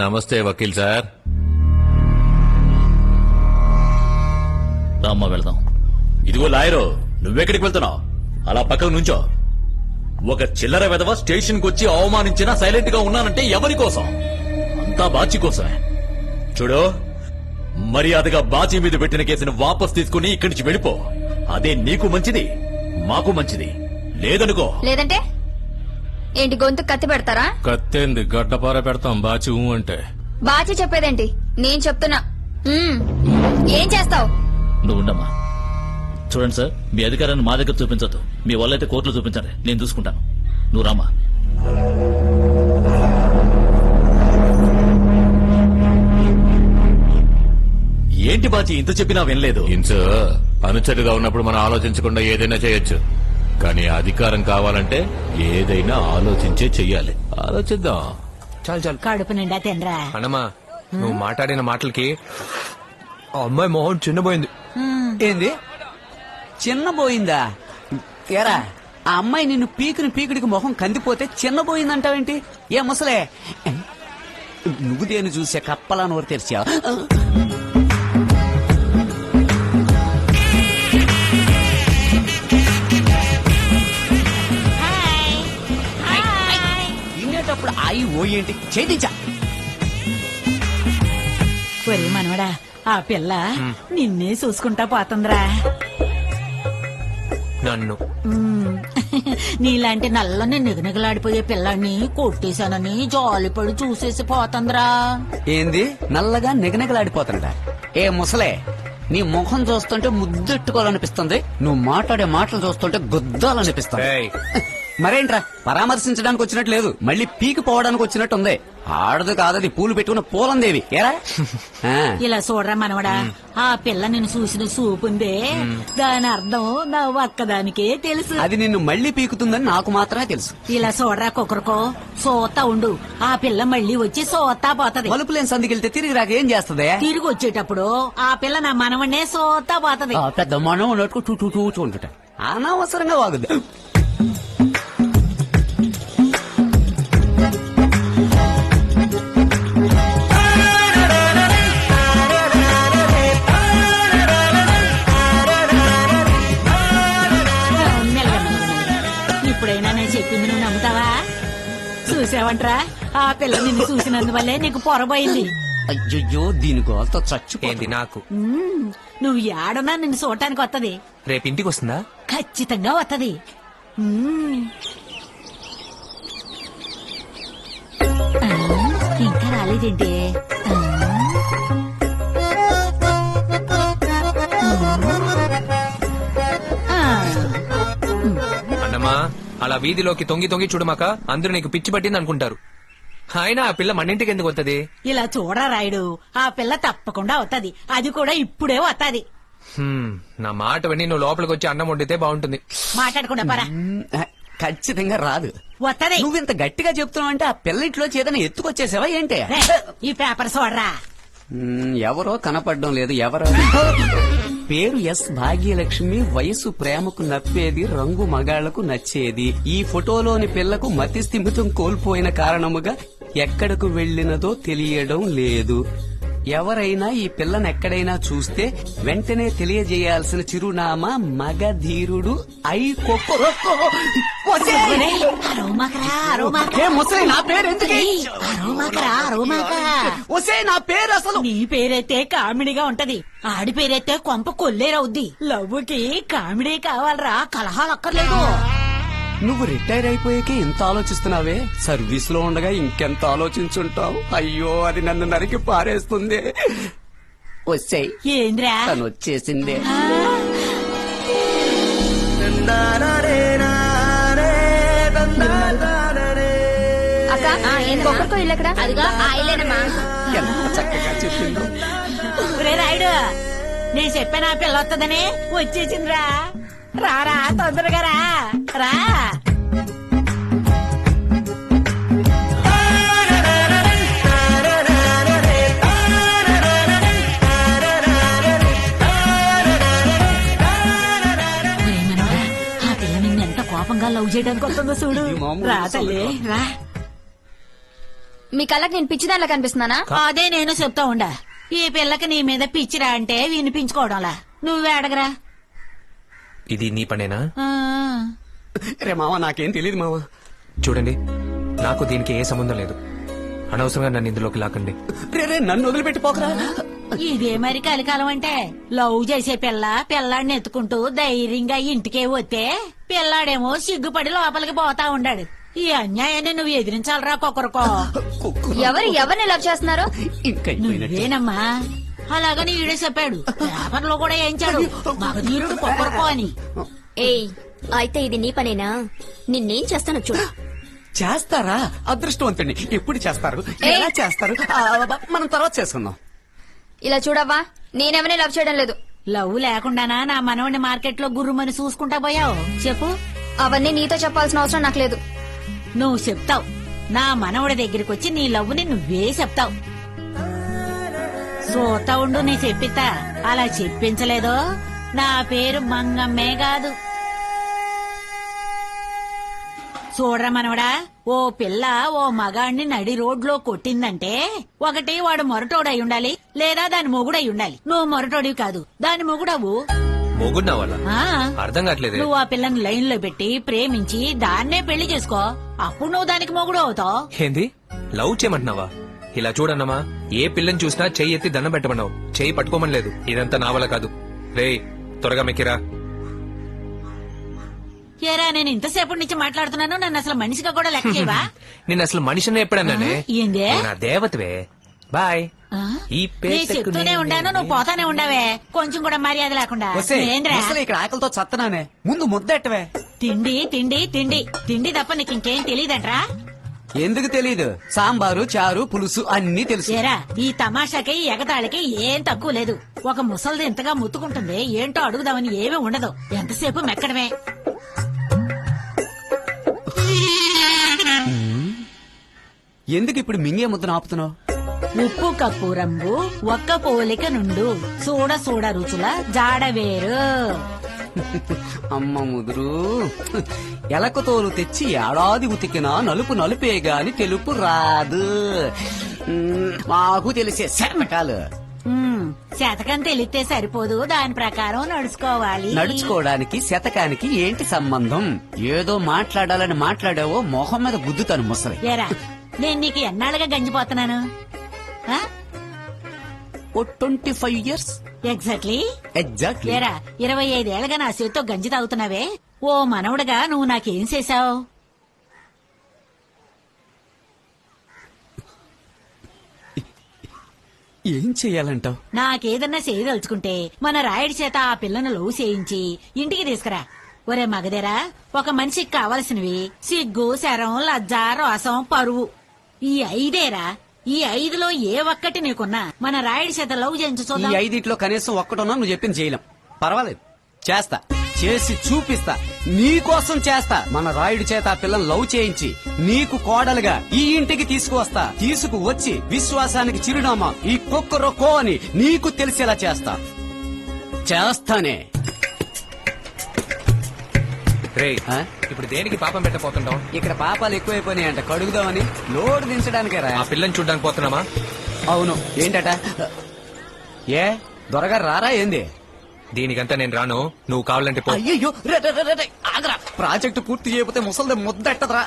నమస్తే వకీల్ సార్. రామ్మా వెళ్దాం. ఇదిగో లాయరు, నువ్వెక్కడికి వెళ్తున్నావు? అలా పక్కకు నుంచో. ఒక చిల్లర వెధవ స్టేషన్ కు వచ్చి అవమానించినా సైలెంట్ గా ఉన్నానంటే ఎవరి కోసం? అంతా బాచి కోసమే. చూడు, మర్యాదగా బాచి మీద పెట్టిన కేసును వాపస్ తీసుకుని ఇక్కడి నుంచి వెళ్ళిపో. అదే నీకు మంచిది, మాకు మంచిది. లేదనుకో. లేదంటే ఏంటి, గొంతు కత్తి పెడతారా? కత్తేంది, గడ్డపార పెడతాం బాచి అంటే. బాచి చెప్పేదేంటి? నేను చెప్తున్నా. ఏం చేస్తావు? నువ్వు ఉండమ్మా. చూడండి సార్, మీ అధికారాన్ని మా దగ్గర చూపించద్దు. మీ వాళ్ళైతే కోర్టులో చూపించండి, నేను చూసుకుంటాను. నువ్వు రామ్మా. ఏంటి బాచి ఇంత చెప్పినా వినలేదు? ఇంచు అనుచరుగా ఉన్నప్పుడు మనం ఆలోచించకుండా ఏదైనా చేయొచ్చు, కానీ అధికారం కావాలంటే ఏదైనా ఆలోచించే చెయ్యాలి. ఆలోచిద్దాం. చాలు చాలు. కడుపు నిండా తినరా. అన్నమ్మా, నువ్వు మాట్లాడిన మాటలకి ఆ అమ్మాయి మొహం చిన్నపోయింది. ఏంది చిన్నబోయిందా? ఏరా, ఆ అమ్మాయి నిన్ను పీకుడికి మొహం కందిపోతే చిన్నబోయిందంటావేంటి? ఏ ముసలే, నువ్వు దేని చూసే కప్పలా నోరు తెరిచా? తినేటప్పుడు ఆయి ఓ ఏంటి చేయించా? ఒరే మనవడా, ఆ పిల్ల నిన్నే చూసుకుంటా పోతుందిరా. నన్ను నీలాంటి నల్లని నిగనిగలాడిపోయే పిల్లాన్ని కొట్టేశానని జాలిపడి చూసేసి పోతుందిరా. ఏంది నల్లగా నిగనిగలాడిపోతుంట? ఏ ముసలే, నీ ముఖం చూస్తుంటే ముద్దెట్టుకోవాలనిపిస్తుంది, నువ్వు మాట్లాడే మాటలు చూస్తుంటే గుద్దాలనిపిస్తుంది. ఏయ్. మరేంట్రా, పరామర్శించడానికి వచ్చినట్టు లేదు, మళ్ళీ పీకి పోవడానికి వచ్చినట్టుంది. ఆడదు కాదది, పూలు పెట్టుకున్న పూలందేవి. ఏరా ఇలా చూడరా మనవడా, ఆ పిల్ల నిన్ను చూసిన చూపుందే, దాని అర్థం నా ఒక్కదానికే తెలుసు. అది నిన్ను మళ్ళీ పీకుతుందని నాకు మాత్రమే తెలుసు. ఇలా చూడరా కుక్కరుకో, సోతా ఉండు, ఆ పిల్ల మళ్ళీ వచ్చి సోతా పోతది. మలుపులేని సందికెళ్తే తిరిగి రాక ఏం చేస్తుంది? తిరిగి వచ్చేటప్పుడు ఆ పిల్ల నా మనవన్నే సోతా పోతది. పెద్ద మనం ఉన్నట్టు చూచూ ఉంటుట అనవసరంగా వాగుద్ది. ఇప్పుడైనా నేను చెప్పింది నువ్వు నమ్ముతావా? చూసావంట్రా, ఆ పిల్ల నిన్ను చూసినందువల్లే నీకు పొరబోయింది. అయ్యో, దీని గోల్తో చచ్చిపోయింది. ఏంది నాకు? నువ్వు ఏడన్నా నిన్ను చూడటానికి వత్తది. రేపు ఇంటికి వస్తుందా? ఖచ్చితంగా వత్తది. ఇంకా రాలేదేంటి? అన్నమ్మా, అలా వీధిలోకి తొంగి తొంగి చూడమాక, అందరూ నీకు పిచ్చి పట్టింది అనుకుంటారు. అయినా ఆ పిల్ల మన ఇంటికి ఎందుకు వస్తుంది? ఇలా చూడరా రాయుడు, ఆ పిల్ల తప్పకుండా వత్తది, అది కూడా ఇప్పుడే వత్తది. నా మాట విని నువ్వు లోపలికి వచ్చి అన్నం వండితే బాగుంటుంది. మాట్లాడకుండా పరా. ఖచ్చితంగా రాదు. వత్తది. నువ్వింత గట్టిగా చెప్తున్నావు అంటే ఆ పిల్ల ఇంట్లో చేతన ఎత్తుకొచ్చేసావా ఏంటి? ఈ పేపర్ చూడరా. ఎవరో కనపడడం లేదు. ఎవరో? పేరు ఎస్ భాగ్యలక్ష్మి, వయసు ప్రేమకు నప్పేది, రంగు మగాళ్లకు నచ్చేది. ఈ ఫోటోలోని పిల్లకు మతి స్థిమితం కోల్పోయిన కారణముగా ఎక్కడకు వెళ్లినదో తెలియడం లేదు. ఎవరైనా ఈ పిల్లను ఎక్కడైనా చూస్తే వెంటనే తెలియజేయాల్సిన చిరునామా మగధీరుడు నా పేరు అసలు నీ పేరైతే కామెడీగా ఉంటది, ఆడి పేరైతే కొంప కొల్లేరవుద్ది. లవ్వుకి కామెడీ కావాలరా, కలహాలు అక్కర్లేదు. నువ్వు రిటైర్ అయిపోయాకే ఇంత ఆలోచిస్తున్నావే, సర్వీస్ లో ఉండగా ఇంకెంత ఆలోచించుంటావు. అయ్యో, అది నన్ను నరికి పారేస్తుంది. వచ్చాయి. ఏంద్రా తను వచ్చేసిందే. ఒక్కరికో ఇల్లెక్కడ? అదిగా ఆయిలేనమ్మా. ఎంత చక్కగా చెప్పిందో. రాయుడు, నేను చెప్పాను ఆ పిల్ల వస్తుందని. వచ్చేసిందిరా, రారా తొందరగా రా. రా ఆ పిల్ల నిన్నెంత కోపంగా లవ్ చేయడానికి వస్తుందో చూడు. రా తల్లి రా. మీ కళ్ళకి నేను పిచ్చిదానిలా కనిపిస్తున్నానా? అదే నేను చెప్తా ఉండా. ఈ పిల్లకి నీ మీద పిచ్చిరా అంటే వినిపించుకోవడంలా. నువ్వే అడగరా. ఇది నీ పనేనా? ఆ, రే మామ నాకేం తెలియదు మామ. చూడండి, నాకు దీనికి ఏ సంబంధం లేదు. అనవసరంగా నన్ను ఇందులోకి లాకండి. రే నన్ను వదిలిపెట్టి పోకరా. ఇదే మరి కలికాలం అంటే. లవ్ చేసే పిల్లాడిని ఎత్తుకుంటూ ధైర్యంగా ఇంటికే వస్తే పిల్లాడేమో సిగ్గుపడి లోపలికి పోతా ఉండాడు. ఈ అన్యాయాన్ని నువ్వు ఎదిరించాలరా కొక్కరుకో. ఎవరిని లవ్ చేస్తున్నారు? ఇంకా నువ్వేనమ్మా. అలాగని ఈడే చెప్పాడు. పేపర్లో కూడా వేయించాడు మగధీరుడు కొక్కరుకో అని. ఏయ్, అయితే ఇది నీ పనేనా? నిన్నేం చేస్తాను చూడు. చేస్తారా? అదృష్టవంతుడిని. ఎప్పుడు చేస్తారు? ఎలా చేస్తారు? మనం తర్వాత చేసుకుందాం. ఇలా చూడవ్వా, నేనెవరిని లవ్ చేయడం లేదు. లవ్ లేకుండానా నా మనవడిని మార్కెట్ లో గుర్రుమని చూసుకుంటా పోయావు? చెప్పు. అవన్నీ నీతో చెప్పాల్సిన అవసరం నాకు లేదు. నువ్వు చెప్తావు. నా మనవడి దగ్గరికి వచ్చి నీ లవ్వుని నువ్వే చెప్తావు. సోతా ఉండు, నీ చెప్పిస్తా. అలా చెప్పించలేదో నా పేరు మంగమ్మే కాదు. చూడరా మనవడా, ఓ పిల్ల ఓ మగాడిని నడి రోడ్లో కొట్టిందంటే ఒకటి వాడు మొరటోడై ఉండాలి, లేదా దాని మొగుడై ఉండాలి. నువ్వు మొరటోడివి కాదు, దాని మొగుడవు. మొగుడ్నా వాళ్ళ? ఆ, అర్థం కావట్లేదు. నువ్వు ఆ పిల్లని లైన్ లో పెట్టి ప్రేమించి దాన్నే పెళ్లి చేసుకో. అప్పుడు నువ్వు దానికి మొగుడు అవుతావు. ఏంది, లవ్ చేయమంటున్నావా? ఇలా చూడన్నమా, ఏ పిల్లని చూసినా చెయ్యి ఎత్తి దండం పెట్టమన్నావు, చెయ్యి పట్టుకోమని లేదు. ఇదంతా నా వల్ల కాదు. రే త్వరగా మెక్కిరా. ఏరా, నేను ఇంతసేపటి నుంచి మాట్లాడుతున్నాను, నన్ను అసలు మనిషిగా కూడా లెక్క చేయవా? నేను అసలు మనిషిని ఎప్పుడన్నానే? ఏందే? నువ్వు నా దేవతవే. బాయ్. ఆ? ఈ నేను పేటకు చెప్తూనే ఉండాను, నువ్వు పోతానే ఉండవే. కొంచెం కూడా మర్యాద లేకుండా. ఏంద్రా? ఇక్కడ ఆకలితో చత్తనానే. ముందు ముద్దెట్టవే. తిండి తిండి తిండి తిండి తప్ప నీకు ఇంకేం తెలియదంట్రా? ఎందుకు తెలీదు? సాంబారు, చారు, పులుసు అన్ని తెలుసు. ఏరా, ఈ తమాషాకి ఈ ఎగతాళికి ఏం తక్కువ లేదు. ఒక ముసలిది ఇంతగా ముత్తుకుంటుంది, ఏంటో అడుగుదామని ఏమీ ఉండదు. ఎంతసేపు మెక్కడమే. ఎందుకు ఇప్పుడు మింగే ముద్దను ఆపుతున్నావు? ఉప్పు కప్పు రంగు ఒక్క పోలిక నుండు చూడ చూడ రుచుల జాడవేరు. అమ్మ ముదురు, ఎలక తోలు తెచ్చి ఏడాది ఉతికినా నలుపు నలుపే గాని తెలుపు రాదు. మాకు తెలిసే శరణకాలు. శతకం తెలిస్తే సరిపోదు, దాని ప్రకారం నడుచుకోవాలి. నడుచుకోవడానికి శతకానికి ఏంటి సంబంధం? ఏదో మాట్లాడాలని మాట్లాడావో మొహం మీద గుద్దుతాను ముసలి. ఏరా, నేను నీకు ఎన్నాళ్ళుగా గంజిపోతున్నాను? ఆ? ఓ 25 years. ఎగ్జాక్ట్లీ. ఎగ్జాక్ట్లీ. ఏరా, 25 ఏళ్ళగా నా చేతితో గంజి తాగుతున్నావే. ఓ మనవడుగా నువ్వు నాకేం చేశావు? ఏం చెయ్యాలంటావు? నాకేదన్నా చేయదలుచుకుంటే మన రాయుడి చేత ఆ పిల్లను లవ్ చేయించి ఇంటికి తీసుకురా. ఒరే మగదేరా, ఒక మనిషికి కావలసినవి సిగ్గు, శరం, లజ్జ, రోసం, పరువు. ఈ 5ఏరా. ఈ 5లో ఏ ఒక్కటి నీకున్నా మన రాయుడి చేత లవ్ చేయించు ఈ చూద్దాం. 5 ఒక్కటున్నా నువ్వు చెప్పింది చేయలేం. పర్వాలేదు, చేస్తా. చేసి చూపిస్తా. నీకోసం చేస్తా. మన రాయుడి చేత ఆ పిల్లలు లవ్ చేయించి నీకు కోడలుగా ఈ ఇంటికి తీసుకువస్తా. తీసుకువచ్చి విశ్వాసానికి చిరునామా ఈ కుక్కరొక్కో అని నీకు తెలిసేలా చేస్తా. చేస్తానే. రే, ఆ? ఇప్పుడు దేనికి పాపం పెట్టపోతుంటాం? ఇక్కడ పాపాలు ఎక్కువైపోయినాయంట, కడుగుదామని. లోడు దించడానికే రా. ఆ పిల్లని చూడ్డానికి పోతున్నామా? అవును. ఏంటట? ఏ దొరగారు రారా ఏంది? దీనికంతా నేను రాను, నువ్వు కావాలంటే పో. అయ్యో, ఆగరా. ప్రాజెక్టు పూర్తి చేయకపోతే ముసలిదే ముద్దెట్టదరా.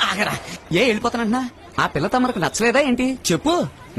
ఆగరా. వెళ్ళిపోతానంటున్నా? ఆ పిల్ల తమరకు నచ్చలేదా ఏంటి? చెప్పు.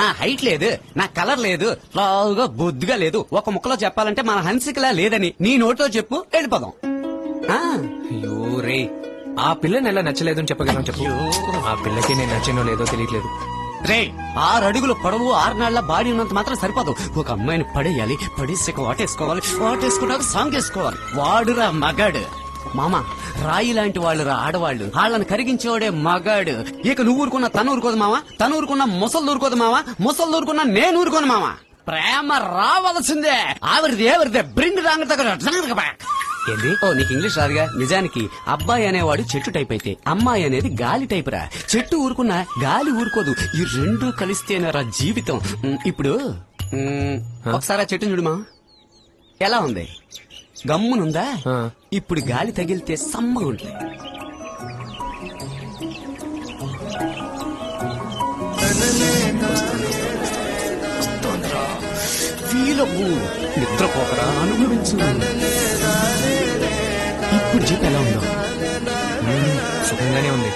నా హైట్ లేదు, నా కలర్ లేదు, లావుగా బొద్దుగా లేదు. ఒక ముక్కలో చెప్పాలంటే మన హన్సికలా లేదని నీ నోటితో చెప్పు, వెళ్ళిపోదాం. ఆ, అయ్యో రే, ఆ పిల్లని ఎలా నచ్చలేదు అని చెప్పగలను చెప్పు. ఆ పిల్లకి నేను నచ్చినో లేదో తెలియట్లేదు. రే, 6 అడుగులు పొడవు 6 నాళ్ల బాడీ ఉన్నంత మాత్రం సరిపోదు. ఒక అమ్మాయిని పడేయాలి, పడేసి వాటేసుకోవాలి, వాటేసుకున్నాక సాంగ్ వేసుకోవాలి. వాడురా మగాడు. మామ, రాయి లాంటి వాళ్ళురా ఆడవాళ్ళు. వాళ్ళని కరిగించేవాడే మగాడు. ఇక నువ్వు ఊరుకున్నా తను ఊరుకోదు మామ, తను ఊరుకున్నా ముసలు ఊరుకోదు మామ, ముసలు ఊరుకున్నా నేను ఊరుకోను మామ. ప్రేమ రావాల్సిందే. ఎవరిదే బ్రింగ్ రాంగ్. ఏంది? ఓ, నీకు ఇంగ్లీష్ రాదుగా. నిజానికి అబ్బాయి అనేవాడు చెట్టు టైప్ అయితే అమ్మాయి అనేది గాలి టైప్ రా. చెట్టు ఊరుకున్నా గాలి ఊరుకోదు. ఈ రెండు కలిస్తేనరా జీవితం. ఇప్పుడు ఒకసారి ఆ చెట్టు చూడుమా, ఎలా ఉంది? గమ్మునుందా? ఆ. ఇప్పుడు గాలి తగిలితే సమ్మగా ఉంటుంది. వీలవు నిద్రపోకరా అనుభవించు. ఇప్పుడు చెప్పి ఎలా ఉందో సుఖంగానే ఉంది.